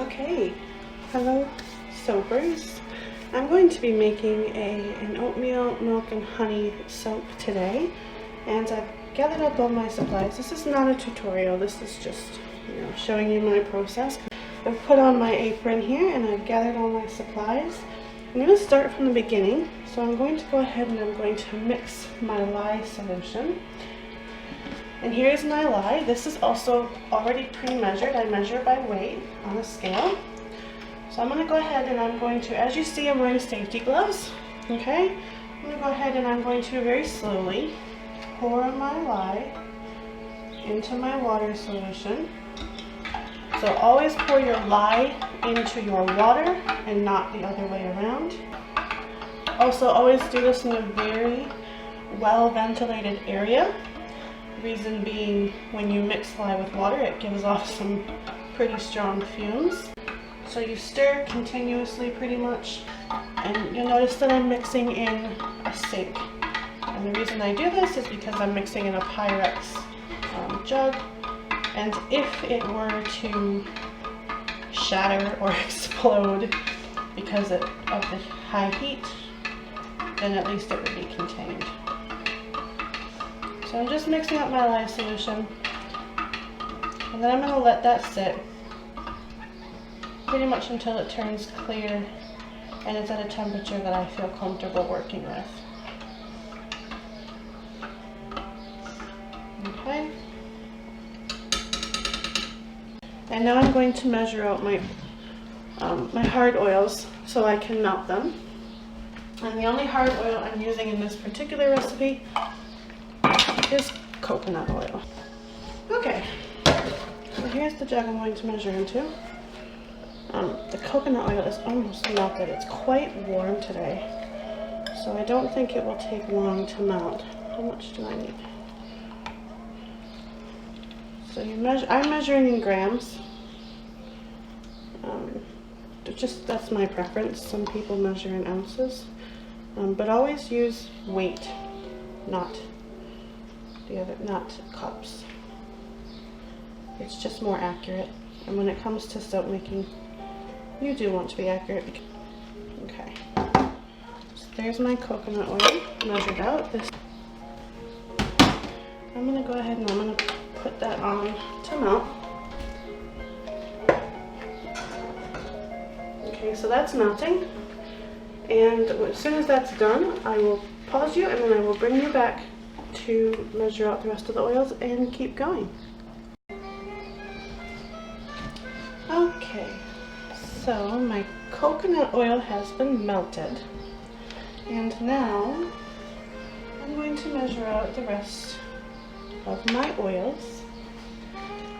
Okay, hello soapers. I'm going to be making an oatmeal, milk, and honey soap today, and I've gathered up all my supplies. This is not a tutorial, this is just, showing you my process. I've put on my apron here and I've gathered all my supplies. I'm going to start from the beginning, so I'm going to go ahead and I'm going to mix my lye solution. And here's my lye. This is also already pre-measured. I measure by weight on a scale. So I'm going to go ahead and I'm going to, as you see, I'm wearing safety gloves. Okay? I'm going to go ahead and I'm going to very slowly pour my lye into my water solution. So always pour your lye into your water and not the other way around. Also, always do this in a very well ventilated area. Reason being, when you mix lye with water, it gives off some pretty strong fumes. So you stir continuously pretty much, and you'll notice that I'm mixing in a sink. And the reason I do this is because I'm mixing in a Pyrex jug, and if it were to shatter or explode because of the high heat, then at least it would be contained. So I'm just mixing up my lye solution, and then I'm going to let that sit pretty much until it turns clear and it's at a temperature that I feel comfortable working with. Okay. And now I'm going to measure out my hard oils so I can melt them. And the only hard oil I'm using in this particular recipe is coconut oil. Okay, so here's the jug I'm going to measure into. The coconut oil is almost melted. It's quite warm today, so I don't think it will take long to melt. How much do I need? So I'm measuring in grams. That's my preference. Some people measure in ounces, but always use weight, not cups. It's just more accurate, and when it comes to soap making, you do want to be accurate. Okay, so there's my coconut oil measured out. I'm going to go ahead and I'm going to put that on to melt. Okay, so that's melting, and as soon as that's done, I will pause you and then I will bring you back to measure out the rest of the oils and keep going. Okay, so my coconut oil has been melted, and now I'm going to measure out the rest of my oils.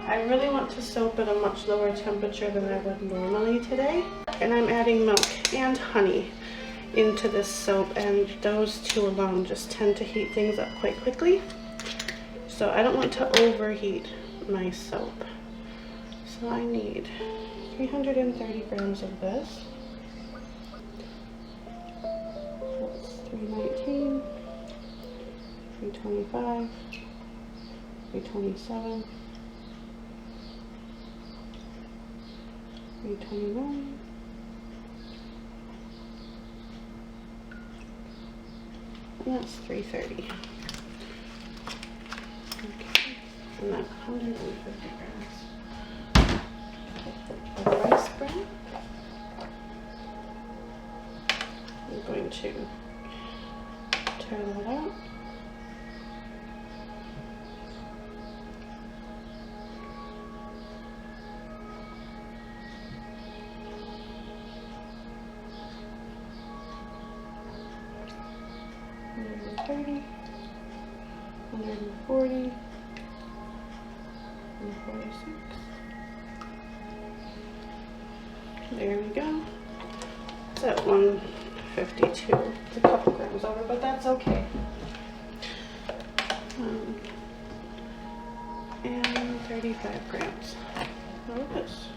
I really want to soap at a much lower temperature than I would normally today, and I'm adding milk and honey into this soap, and those two alone just tend to heat things up quite quickly. So I don't want to overheat my soap. So I need 330 grams of this. That's 319, 325, 327, 329, and that's 330. Okay, and that's 150 grams of rice bran. I'm going to turn that out. $130, $140, $146. There we go. It's at 152. It's a couple grams over, but that's okay. And 35 grams of this.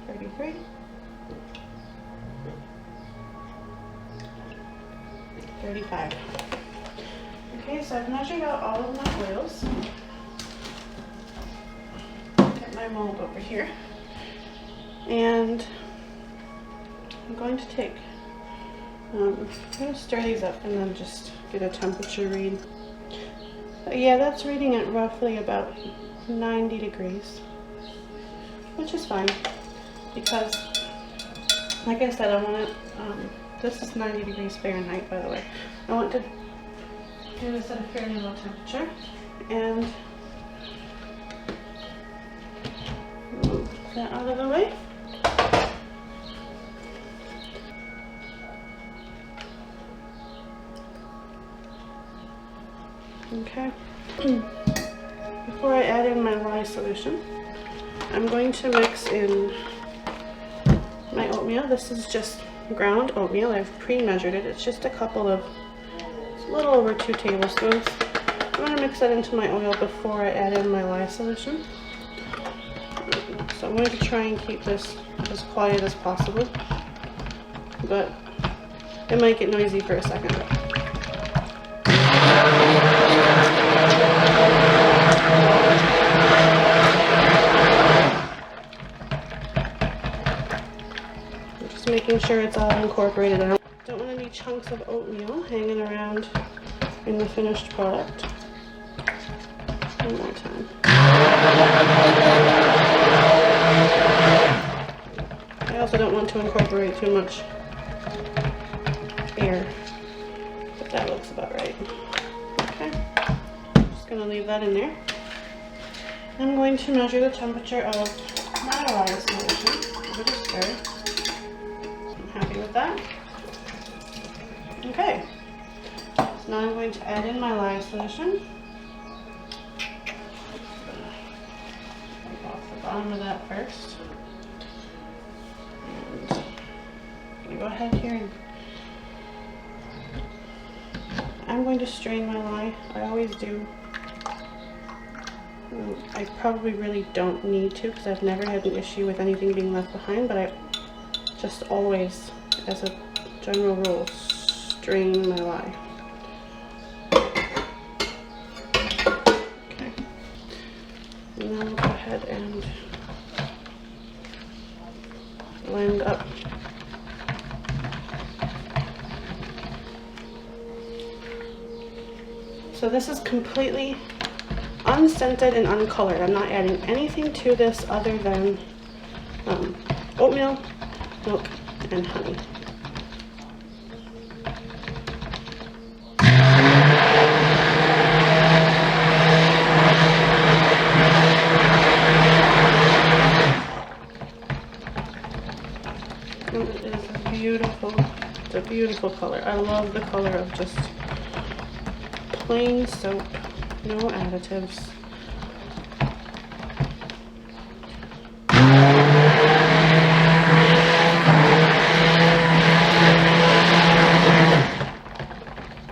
$33. 35. Okay, so I've measured out all of my oils. Get my mold over here. And I'm going to take, I'm going to stir these up and then just get a temperature read. But yeah, that's reading at roughly about 90 degrees, which is fine because, like I said, I want it, this is 90 degrees Fahrenheit, by the way. I want to do this at a fairly low temperature and move that out of the way. Okay. Before I add in my lye solution, I'm going to mix in my oatmeal. This is just ground oatmeal. I've pre-measured it. It's just it's a little over 2 tablespoons. I'm going to mix that into my oil before I add in my lye solution. So I'm going to try and keep this as quiet as possible, but it might get noisy for a second. Just making sure it's all incorporated. I don't want any chunks of oatmeal hanging around in the finished product. One more time. I also don't want to incorporate too much air, but that looks about right. Okay, I'm just going to leave that in there. I'm going to measure the temperature of my lye solution. Give it a stir. I'm happy with that. Okay, so now I'm going to add in my lye solution. Wipe off the bottom of that first. And I'm going to go ahead here and I'm going to strain my lye. I always do. I probably really don't need to because I've never had an issue with anything being left behind, but I just always, as a general rule, strain my lye. Okay. And then we'll go ahead and blend up. So this is completely unscented and uncolored. I'm not adding anything to this other than oatmeal, milk, and honey. And it is beautiful. It's a beautiful color. I love the color of just plain soap. No additives.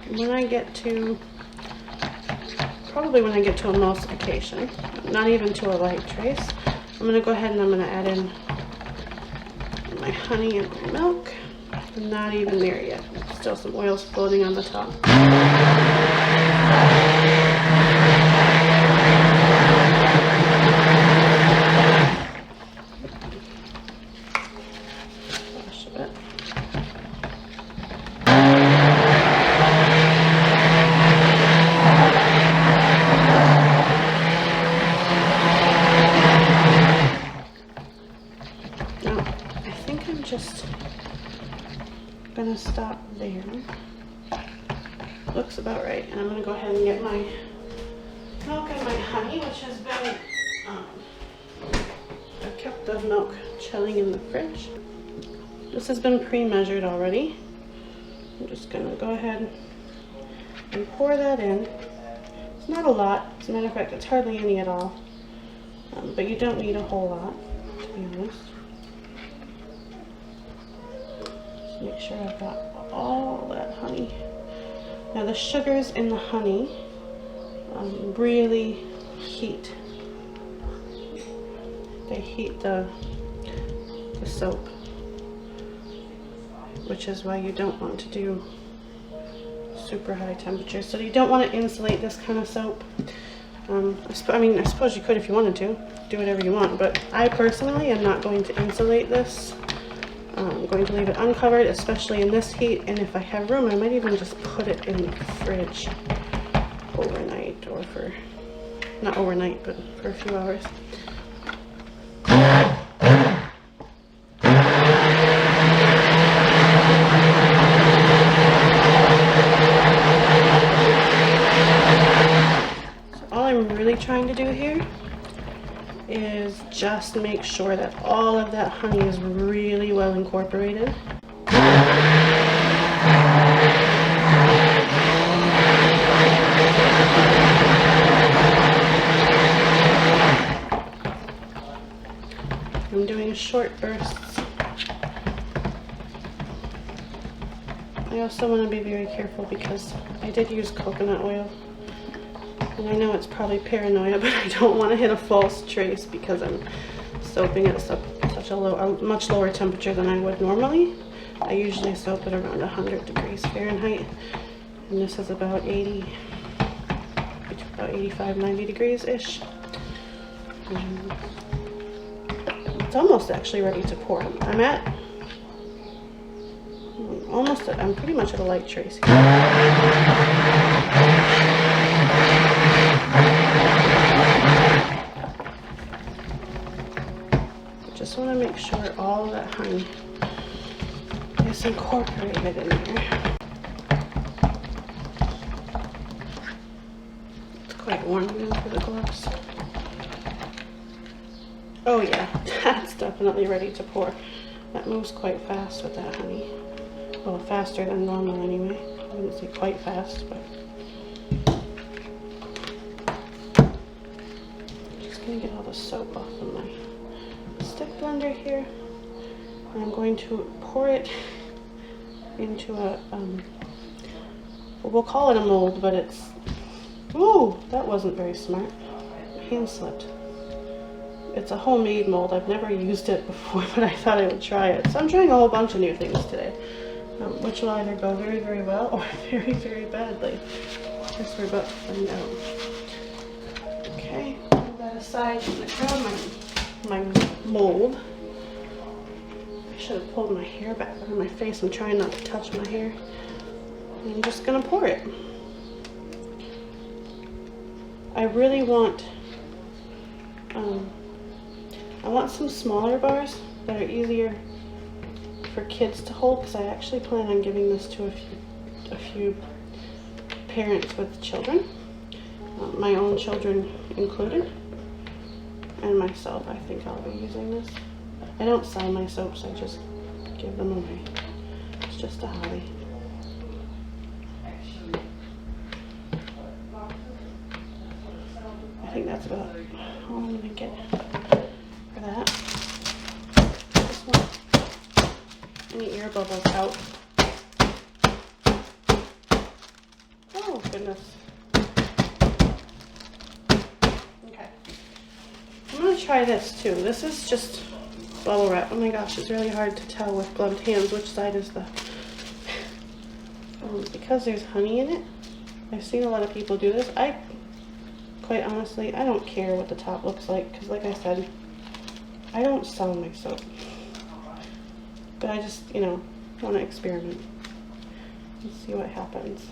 When I get to, probably when I get to emulsification, not even to a light trace, I'm going to go ahead and I'm going to add in my honey and my milk. I'm not even there yet. Still some oils floating on the top. Wash a bit. Now, I think I'm just gonna stop there. Looks about right, and I'm gonna go ahead and get my milk and my honey, which has been I've kept the milk chilling in the fridge. This has been pre-measured already. I'm just gonna go ahead and pour that in. It's not a lot, as a matter of fact it's hardly any at all, but you don't need a whole lot, to be honest. Make sure I've got all that honey. Now the sugars in the honey really heat. They heat the soap, which is why you don't want to do super high temperature. So you don't want to insulate this kind of soap. I mean, I suppose you could if you wanted to. Do whatever you want, but I personally am not going to insulate this. I'm going to leave it uncovered, especially in this heat, and if I have room, I might even just put it in the fridge overnight, or for, not overnight, but for a few hours. Trying to do here is just make sure that all of that honey is really well incorporated. I'm doing short bursts. I also want to be very careful because I did use coconut oil. And I know it's probably paranoia, but I don't want to hit a false trace because I'm soaping at such a much lower temperature than I would normally. I usually soap at around 100 degrees Fahrenheit, and this is about 85, 90 degrees-ish. It's almost actually ready to pour. I'm pretty much at a light trace here. Just want to make sure all of that honey is incorporated in there. It's quite warm now for the gloves. Oh yeah, that's definitely ready to pour. That moves quite fast with that honey. Well, faster than normal anyway. I wouldn't say quite fast, but just gonna get all the soap off of my stick blender here. And I'm going to pour it into a, well, we'll call it a mold, but it's, ooh, that wasn't very smart. Hand slipped. It's a homemade mold. I've never used it before, but I thought I would try it. So I'm trying a whole bunch of new things today, which will either go very, very well or very, very badly. I guess we're about to find out. Okay, put that aside. I'm going to grab my mold. I should have pulled my hair back out of my face. I'm trying not to touch my hair. And I'm just going to pour it. I really want, I want some smaller bars that are easier for kids to hold, because I actually plan on giving this to a few parents with children, my own children included, and myself. I think I'll be using this. I don't sell my soaps, I just give them away. It's just a hobby. I think that's about all I'm going to get for that. Just want any air bubbles out. Oh goodness. Okay. I'm going to try this too. This is just bubble wrap. Oh my gosh, it's really hard to tell with gloved hands which side is the... because there's honey in it, I've seen a lot of people do this. Quite honestly, I don't care what the top looks like, because like I said, I don't sell my soap. But I just, you know, want to experiment and see what happens.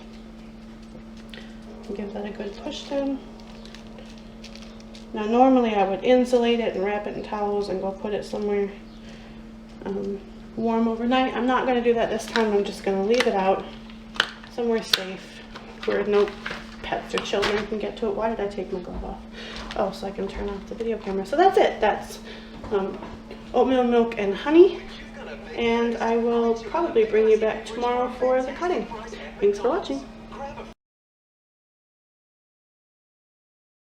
Give that a good push down. Now normally I would insulate it and wrap it in towels and go put it somewhere warm overnight. I'm not going to do that this time. I'm just going to leave it out somewhere safe where no pets or children can get to it. Why did I take my glove off? Oh, so I can turn off the video camera. So that's it. That's oatmeal milk and honey. And I will probably bring you back tomorrow for the cutting. Thanks for watching.